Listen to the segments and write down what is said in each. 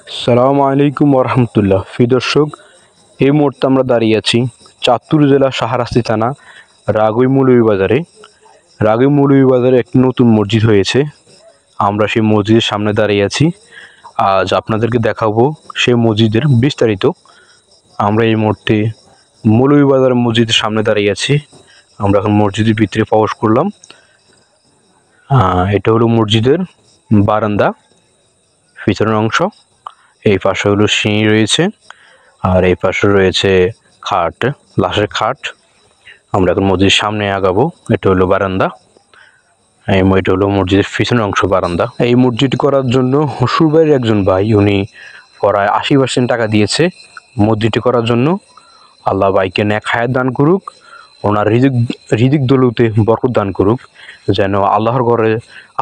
আসসালামু আলাইকুম ওরহামতুল্লাহ। প্রিয় দর্শক, এই মুহূর্তে আমরা দাঁড়িয়ে আছি চাঁদপুর জেলা শাহরাস্তি থানা রাগই মৌলভীবাজারে। রাগই মৌলভীবাজারে একটি নতুন মসজিদ হয়েছে। আমরা সেই মসজিদের সামনে দাঁড়িয়ে আছি। আজ আপনাদেরকে দেখাবো সেই মসজিদের বিস্তারিত। আমরা এই মুহূর্তে মৌলভীবাজার মসজিদের সামনে দাঁড়িয়ে আছি। আমরা এখন মসজিদের ভিতরে প্রবেশ করলাম। এটা হলো মসজিদের বারান্দা, পিছনের অংশ। এই পাশে হলো সিঁড়ি রয়েছে, আর এই পাশে রয়েছে খাট, লাশের খাট। আমরা এখন মসজিদের সামনে আগাবো। এটা হলো বারান্দা, এটা হলো মসজিদের পিছনের অংশ, বারান্দা। এই মসজিদ করার জন্য হসুর ভাইয়ের একজন ভাই, উনি প্রায় 80% টাকা দিয়েছে মসজিদটি করার জন্য। আল্লাহ ভাইকে নেক হায়াত দান করুক, ওনার রিজিক দৌলতে বরকত দান করুক, যেন আল্লাহর ঘরে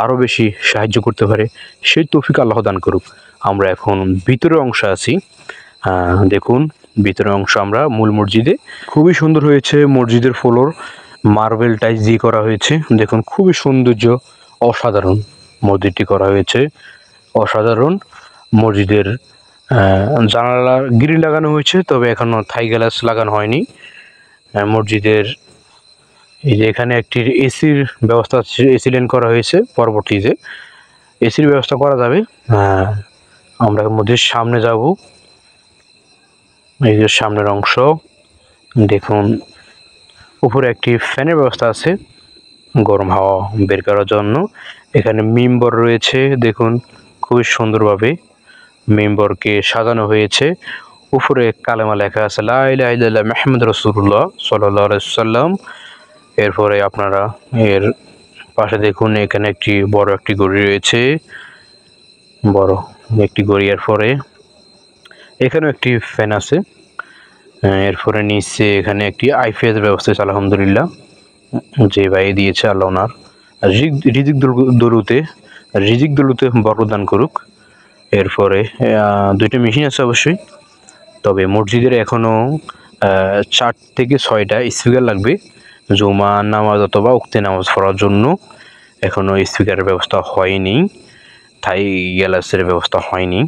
আরও বেশি সাহায্য করতে পারে, সেই তৌফিক আল্লাহ দান করুক। আমরা এখন ভিতরের অংশে আছি। দেখুন ভিতরের অংশ আমরা মূল মসজিদে। খুবই সুন্দর হয়েছে মসজিদের ফ্লোর, মার্বেল টাইলস দিয়ে করা হয়েছে। দেখুন খুবই সৌন্দর্য, অসাধারণ মসজিদটি করা হয়েছে, অসাধারণ। মসজিদের জানালা গ্রিল লাগানো হয়েছে, তবে এখনও থাই গ্লাস লাগানো হয়নি। মসজিদের এই যে এখানে একটি এসির ব্যবস্থা আছে, এসি ল্যান্ড করা হয়েছে। পরবর্তীতে এসির ব্যবস্থা করা যাবে। আমরা মসজিদের সামনে যাব। এই যে সামনের অংশ দেখুন, উপরে একটি ফ্যানের ব্যবস্থা আছে গরম হাওয়া বের করার জন্য। এখানে মিম্বর রয়েছে, দেখুন খুবই সুন্দরভাবে মিম্বরকে সাজানো হয়েছে। উপরে কালেমা লেখা আছে লা ইলাহা ইল্লাল্লাহ মুহাম্মাদুর রাসূলুল্লাহ সাল্লাল্লাহু আলাইহি ওয়াসাল্লাম। এরপরে আপনারা এর পাশে দেখুন, এখানে একটি বড় একটি ঘড়ি রয়েছে, বড় একটি ঘড়ি। এরপরে এখানেও একটি ফ্যান আছে। এরপরে নিচে এখানে একটি আইপিএস ব্যবস্থা আছে, আলহামদুলিল্লাহ, যে ভাই দিয়েছে আল্লাহ ওনার রিজিক দলুতে বরকত দান করুক। এরপরে দুইটা মেশিন আছে অবশ্যই, তবে মসজিদের এখনও 4 থেকে 6টা স্পিকার লাগবে জুমা নামাজ অথবা উক্তি নামাজ পড়ার জন্য। এখনও স্পিকারের ব্যবস্থা হয়নি, থাই গ্লাসের ব্যবস্থা হয়নি।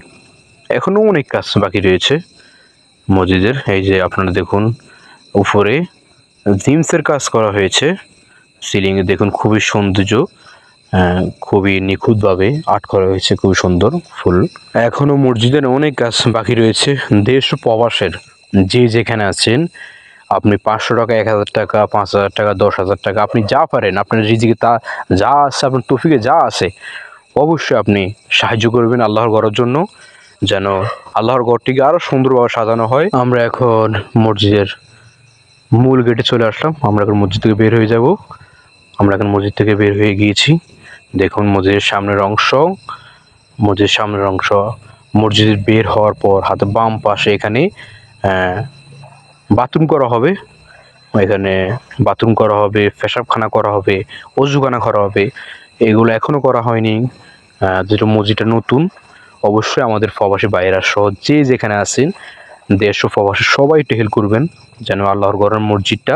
এখনও অনেক কাজ বাকি রয়েছে মসজিদের। এই যে আপনারা দেখুন, উপরে জিমসের কাজ করা হয়েছে। সিলিংয়ে দেখুন খুবই সৌন্দর্য, খুবই নিখুঁতভাবে আর্ট করা হয়েছে, খুবই সুন্দর ফুল। এখনও মসজিদের অনেক কাজ বাকি রয়েছে। দেশ ও প্রবাসের যে যেখানে আছেন, আপনি 500 টাকা, 1000 টাকা, 5000 টাকা, 10,000 টাকা, আপনি যা পারেন, আপনার রিজিকে তা যা আছে, আপনার তৌফিকে যা আছে, অবশ্যই আপনি সাহায্য করবেন আল্লাহর ঘরের জন্য, যেন আল্লাহর ঘরটিকে আরও সুন্দরভাবে সাজানো হয়। আমরা এখন মসজিদের মূল গেটে চলে আসলাম। আমরা এখন মসজিদ থেকে বের হয়ে যাব। আমরা এখন মসজিদ থেকে বের হয়ে গিয়েছি। দেখুন মসজিদের সামনের অংশ, মসজিদের বের হওয়ার পর হাতে বাম পাশে এখানে বাথরুম করা হবে। এখানে বাথরুম করা হবে, পেশাবখানা করা হবে, অজুখানা করা হবে। এগুলো এখনও করা হয়নি। যেটা মসজিদটা নতুন, অবশ্যই আমাদের প্রবাসী ভাইয়েরা সহ যে যেখানে আছেন, দেশ ও প্রবাসী সবাই একটু হেল্প করবেন, যেন আল্লাহর ঘরের মসজিদটা